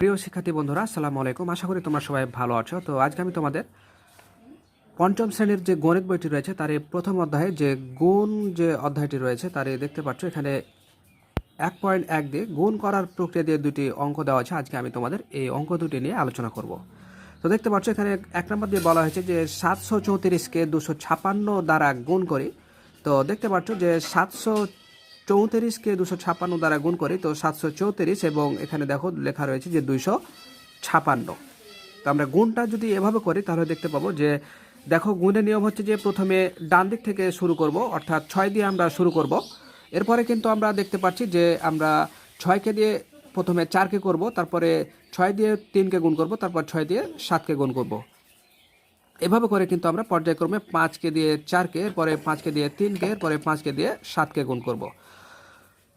প্রিয় শিক্ষার্থী বন্ধুরা, আসসালামু আলাইকুম। আশা করি তোমরা সবাই ভালো আছো। তো আজকে আমি তোমাদের পঞ্চম শ্রেণীর যে গণিত বইটি রয়েছে তার এই প্রথম অধ্যায়ে যে গুণ যে অধ্যায়টি রয়েছে তার দেখতে পাচ্ছ এখানে 1.1 দিয়ে গুণ করার প্রক্রিয়া দিয়ে দুটি অঙ্ক দেওয়া আছে। আজকে আমি তোমাদের এই অঙ্ক দুটি নিয়ে আলোচনা করব। তো দেখতে পাচ্ছ এখানে 1 নম্বর দিয়ে বলা হয়েছে যে 734কে 256 দ্বারা গুণ করি। তো দেখতে পাচ্ছ যে 734কে 256 দ্বারা গুণ করি, তো 734 এবং এখানে দেখো লেখা রয়েছে যে 256। তো আমরা গুণটা যদি এভাবে করি তাহলে দেখতে পাবো যে দেখো গুণের নিয়ম হচ্ছে যে প্রথমে ডান দিক থেকে শুরু করব, অর্থাৎ 6 দিয়ে আমরা শুরু করব। এরপরে কিন্তু আমরা দেখতে পাচ্ছি যে আমরা 6কে দিয়ে প্রথমে 4কে করব, তারপরে 6 দিয়ে 3কে গুণ করব, তারপর 6 দিয়ে 7কে গুণ করব। এভাবে করে কিন্তু আমরা পর্যায়ক্রমে 5কে দিয়ে 4কে, এরপরে 5কে দিয়ে 3কে, এরপরে 5কে দিয়ে 7কে গুণ করব।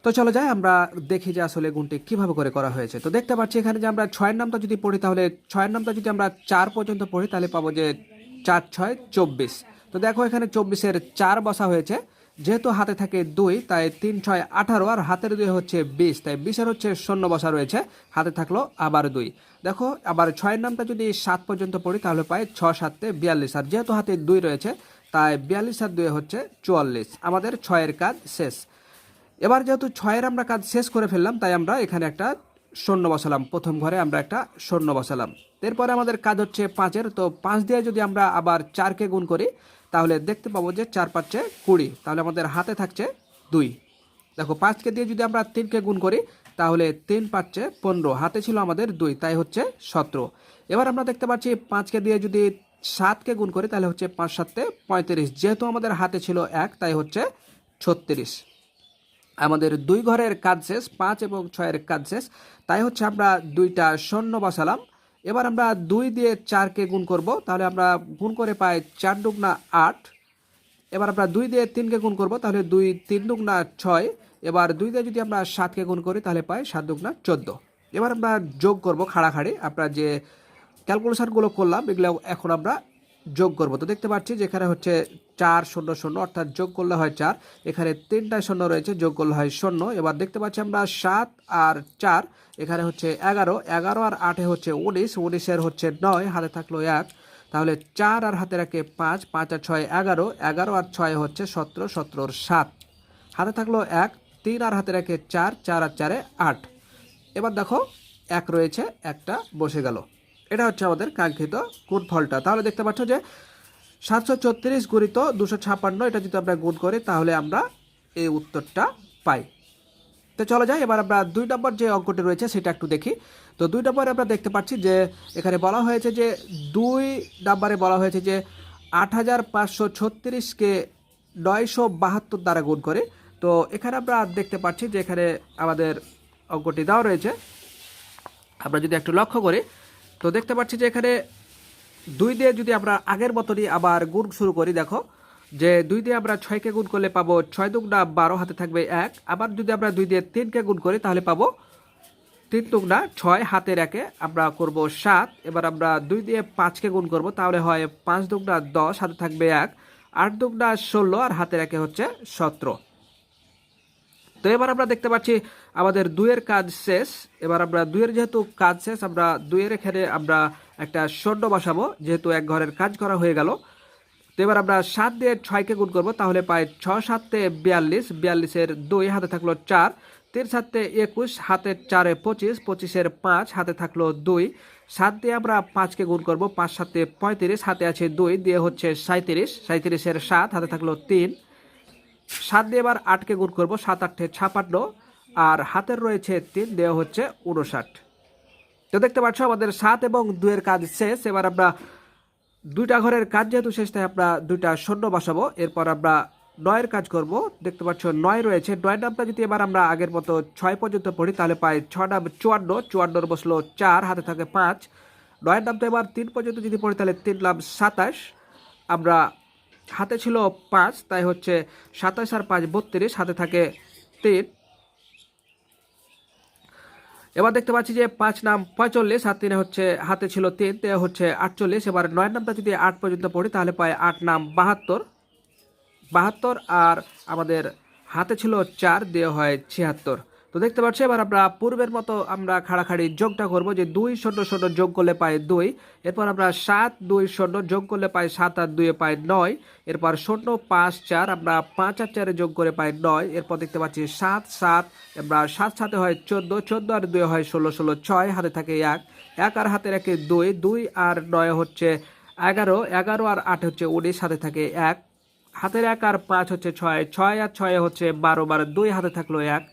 তো চলো যাই আমরা দেখি যে আসলে গুণটি কিভাবে করে করা হয়েছে। তো দেখতে পাচ্ছি এখানে যে আমরা 6-এর নামটা যদি পড়ি তাহলে 6-এর নামটা যদি আমরা 4 পর্যন্ত পড়ি তাহলে পাবো যে 4 6 24। তো দেখো এখানে 24-এর 4 বসা হয়েছে, যেহেতু হাতে থাকে 2 তাই 3 6 18 আর হাতের 2 হচ্ছে 20, তাই 20-এর হচ্ছে 0 বসা রয়েছে, হাতে থাকলো আবার 2। দেখো আবার 6-এর নামটা যদি 7 পর্যন্ত পড়ি তাহলে পাই 6 7 42, আর যেহেতু হাতে 2 রয়েছে তাই 42 আর 2 হচ্ছে 44। আমাদের 6-এর কাজ শেষ। এবার যেহেতু 6-এর আমরা কাজ শেষ করে ফেললাম তাই আমরা এখানে একটা শূন্য বসালাম, প্রথম ঘরে আমরা একটা শূন্য বসালাম। এরপরে আমাদের কাজ হচ্ছে 5-এর, তো 5 দিয়ে যদি আমরা আবার 4কে গুণ করি তাহলে দেখতে পাবো যে 4 5 20, তাহলে আমাদের হাতে থাকছে 2। দেখো 5কে দিয়ে যদি আমরা 3কে গুণ করি তাহলে 3 5 15, হাতে ছিল আমাদের 2 তাই হচ্ছে 17। এবার আমরা দেখতে পাচ্ছি 5কে দিয়ে যদি 7কে গুণ করি তাহলে হচ্ছে 5 7 35, যেহেতু আমাদের হাতে ছিল 1 তাই হচ্ছে 36। আমাদের 2 ঘরের কাজ শেষ, 5 এবং 6-এর কাজ শেষ, তাই হচ্ছে আমরা 2টা শূন্য বসালাম। এবার আমরা 2 দিয়ে 4কে গুণ করব, তাহলে আমরা গুণ করে পাই 4 দুগুণা 8। এবার আমরা 2 দিয়ে 3কে গুণ করব, তাহলে 2 3 দুগুণা 6। এবার 2 দিয়ে যদি আমরা 7কে গুণ করি তাহলে পাই 7 দুগুণা 14। এবার আমরা যোগ করব খাড়াখাড়ি, আমরা যে ক্যালকুলেশনগুলো করলাম এগুলো এখন আমরা যোগ করব। তো দেখতে পাচ্ছি যে এখানে হচ্ছে 4 0 0, অর্থাৎ যোগ করলে হয় 4, এখানে 3টা শূন্য রয়েছে, যোগ করলে হয় 0। এবার দেখতে পাচ্ছি আমরা 7 আর 4, এখানে হচ্ছে 11, 11 আর 8 হচ্ছে 19, 19-এর হচ্ছে 9, হাতে থাকলো 1, তাহলে 4 আর হাতে রাখে 5, 5 আর 6 11, 11 আর 6 হচ্ছে 17, 17 7, হাতে থাকলো 1, 3 আর হাতে রাখে 4, 4 আর 4 8। এবার দেখো 1 রয়েছে, একটা বসে গেল। এটা হচ্ছে আমাদের কাঙ্ক্ষিত গুণফলটা। তাহলে দেখতে পাচ্ছ যে 734 গুণিত 256, এটা যদি আমরা গুণ করি তাহলে আমরা এই উত্তরটা পাই। তো চলো যাই এবার আমরা 2 নম্বর যে অঙ্কটি রয়েছে সেটা একটু দেখি। তো 2 নম্বরে আমরা দেখতে পাচ্ছি যে এখানে বলা হয়েছে যে 2 নম্বরে বলা হয়েছে যে 8536কে 972 দ্বারা গুণ করে। তো এখানে আমরা দেখতে পাচ্ছি যে এখানে আমাদের অঙ্কটি দেওয়া রয়েছে। আমরা যদি একটু লক্ষ্য করি তো দেখতে পাচ্ছি যে এখানে 2 দিয়ে যদি আমরা আগের মতনই আবার গুণ শুরু করি, দেখো যে 2 দিয়ে আমরা 6কে গুণ করলে পাবো 6 দুগুণা 12, হাতে থাকবে 1। আবার যদি আমরা 2 দিয়ে 3কে গুণ করি তাহলে পাবো 3 দুগুণা 6, হাতের 1-এ আমরা করব 7। এবার আমরা 2 দিয়ে 5কে গুণ করব, তাহলে হয় 5 দুগুণা 10, হাতে থাকবে 1, 8 দুগুণা 16 আর হাতের 1-এ হচ্ছে 17। তো এবার আমরা দেখতে পাচ্ছি আমাদের 2-এর কাজ শেষ। এবার আমরা 2-এর যেহেতু কাজ শেষ, আমরা 2-এর এখানে আমরা একটা শূন্য বসাবো, যেহেতু এক ঘরের কাজ করা হয়ে গেল। তো এবার আমরা 7 দিয়ে 6কে গুণ করব, তাহলে পাই 6 7 42, 42-এর 2, হাতে থাকলো 4, 3 7 21, হাতে 4 25, 25-এর 5, হাতে থাকলো 2। 7 দিয়ে আমরা 5কে গুণ করব, 5 7 35, হাতে আছে 2, দিয়ে হচ্ছে 37, 37-এর 7, হাতে থাকলো 3। 7 দিয়ে এবার 8কে গুণ করব, 7 8 56, আর হাতের রয়েছে 3, দেওয়া হচ্ছে 59। তো দেখতে পাচ্ছ আমাদের 7 এবং 2-এর কাজ শেষ। এবার আমরা 2টা ঘরের কাজ যেহেতু শেষ তাই আমরা 2টা শূন্য বসাবো। এরপর আমরা 9-এর কাজ করব। দেখতে পাচ্ছ 9 রয়েছে, 9 নামটা যদি এবার আমরা আগের মতো 6 পর্যন্ত পড়ি তাহলে পাই 6 নাম 54, 54 বসলো 4, হাতে থাকে 5। 9-এর নামটা এবার 3 পর্যন্ত যদি পড়ি তাহলে 3 নাম 27, আমরা হাতে ছিল 5 তাই হচ্ছে 27 আর 5 32, হাতে থাকে 3। এবার দেখতে পাচ্ছি যে 5 নাম 45, আর 3 হচ্ছে হাতে ছিল 3, তে হচ্ছে 48। এবার 9 নামটা যদি 8 পর্যন্ত পড়ি তাহলে পাই 8 নাম 72, 72 আর আমাদের হাতে ছিল 4, দেওয়া হয় 76। তো দেখতে পাচ্ছি এবার আমরা পূর্বের মতো আমরা খাড়াখাড়ি যোগটা করব, যে 2 শূন্য শূন্য যোগ করলে পাই 2, এরপর আমরা 7 2 শূন্য যোগ করলে পাই 7 আর 2 পাই 9, এরপর 0 5 4 আমরা 5 আর 4 যোগ করে পাই 9, এরপর দেখতে পাচ্ছি 7 7 আমরা 7 7 হয় 14, 14 আর 2 হয় 16, 16 6 হাতে থাকে 1, 1 আর হাতে রাখে 2, 2 আর 9 হচ্ছে 11, 11 আর 8 হচ্ছে 19, হাতে থাকে 1, হাতের 1 আর 5 হচ্ছে 6, 6 আর 6 হচ্ছে 12, 12 2 হাতে থাকলো 1,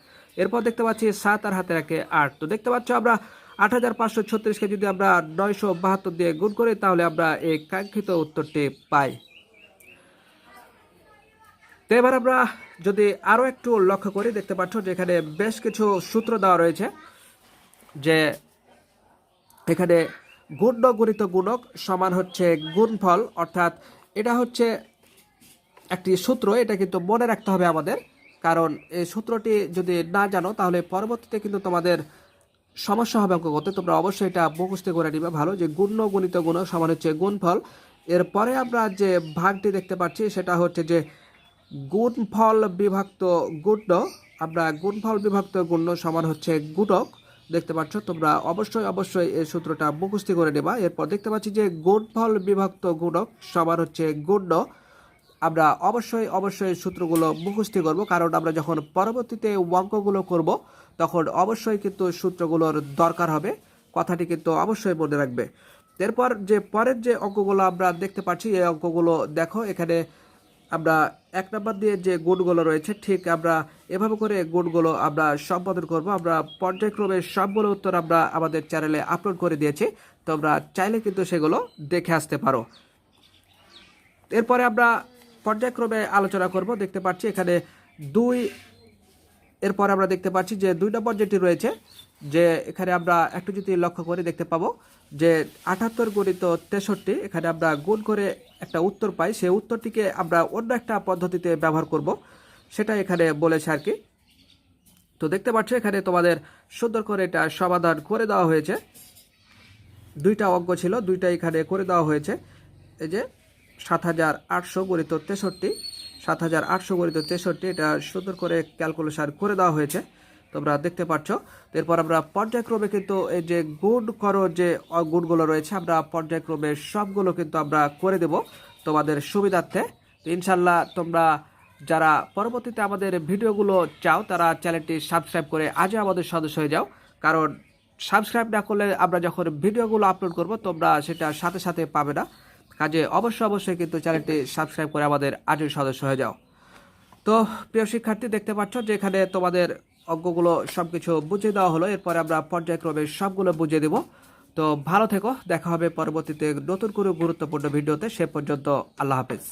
এরপর দেখতে পাচ্ছি 7 আর হাতে রাখে 8। তো দেখতে পাচ্ছ আমরা 8536কে যদি আমরা 972 দিয়ে গুণ করি তাহলে আমরা এই কাঙ্ক্ষিত উত্তরটি পাই। তো এবার আমরা যদি আরও একটু লক্ষ্য করি, দেখতে পাচ্ছ যে এখানে বেশ কিছু সূত্র দেওয়া রয়েছে, যে এখানে গুণ্য গুণিত গুণক সমান হচ্ছে গুণফল, অর্থাৎ এটা হচ্ছে একটি সূত্র, এটা কিন্তু মনে রাখতে হবে আমাদের, কারণ এই সূত্রটি যদি না জানো তাহলে পরবর্তীতে কিন্তু তোমাদের সমস্যা হবে অঙ্ক করতে। তোমরা অবশ্যই এটা মুখস্থ করে নিবে ভালো, যে গুণ্য গুণিত গুণক সমান হচ্ছে গুণফল। এরপরে আমরা যে ভাগটি দেখতে পাচ্ছি সেটা হচ্ছে যে গুণফল বিভক্ত গুণ্য, আমরা গুণফল বিভক্ত গুণ্য সমান হচ্ছে গুণক। দেখতে পাচ্ছ তোমরা অবশ্যই এই সূত্রটা মুখস্থ করে নেবা। এরপর দেখতে পাচ্ছি যে গুণফল বিভক্ত গুণক সমান হচ্ছে গুণ্য, আমরা অবশ্যই সূত্রগুলো মুখস্থ করব, কারণ আমরা যখন পরবর্তীতে অঙ্কগুলো করব তখন অবশ্যই কিন্তু সূত্রগুলোর দরকার হবে, কথাটি কিন্তু অবশ্যই মনে রাখবে। এরপর যে পরের যে অঙ্কগুলো আমরা দেখতে পাচ্ছি, এই অঙ্কগুলো দেখো, এখানে আমরা 1 নম্বর দিয়ে যে গুণগুলো রয়েছে ঠিক আমরা এভাবে করে গুণগুলো আমরা সম্পাদন করব। আমরা পর্যায়ক্রমে সবগুলো উত্তর আমরা আমাদের চ্যানেলে আপলোড করে দিয়েছি, তোমরা চাইলে কিন্তু সেগুলো দেখে আসতে পারো। এরপরে আমরা পর্যায়ক্রমে আলোচনা করব। দেখতে পাচ্ছি এখানে 2, এরপর আমরা দেখতে পাচ্ছি যে 2 নম্বর যেটি রয়েছে, যে এখানে আমরা একটু যদি লক্ষ্য করে দেখতে পাবো যে 78 গুণিত 63, এখানে আমরা গুণ করে একটা উত্তর পাই, সেই উত্তরটিকে আমরা অন্য একটা পদ্ধতিতে ব্যবহার করব, সেটা এখানে বলেছে আর কি। তো দেখতে পাচ্ছ এখানে তোমাদের সুন্দর করে এটা সমাধান করে দেওয়া হয়েছে, 2টা অঙ্ক ছিল, 2টা এখানে করে দেওয়া হয়েছে। এই যে 7800 গুণিত 63, 7800 গুণিত 63, এটা সুন্দর করে ক্যালকুলেশন করে দেওয়া হয়েছে, তোমরা দেখতে পাচ্ছ। এরপর আমরা পর্যায়ক্রমে কিন্তু এই যে গুণ করো যে গুণগুলো রয়েছে, আমরা পর্যায়ক্রমে সবগুলো কিন্তু আমরা করে দেব তোমাদের সুবিধার্থে। ইনশাল্লাহ তোমরা যারা পরবর্তীতে আমাদের ভিডিওগুলো চাও তারা চ্যানেলটি সাবস্ক্রাইব করে আজও আমাদের সদস্য হয়ে যাও, কারণ সাবস্ক্রাইব না করলে আমরা যখন ভিডিওগুলো আপলোড করব তোমরা সেটা সাথে সাথে পাবে না, কাজে অবশ্যই কিন্তু চ্যানেলটি সাবস্ক্রাইব করে আমাদের আজই সদস্য হয়ে যাও। তো প্রিয় শিক্ষার্থী, দেখতে পাচ্ছ যে এখানে তোমাদের অঙ্কগুলো সবকিছু বুঝিয়ে দেওয়া হলো, এরপরে আমরা পর্যায়ক্রমে সবগুলো বুঝিয়ে দেব। তো ভালো থেকো, দেখা হবে পরবর্তীতে নতুন কোনো গুরুত্বপূর্ণ ভিডিওতে, সে পর্যন্ত আল্লাহ হাফেজ।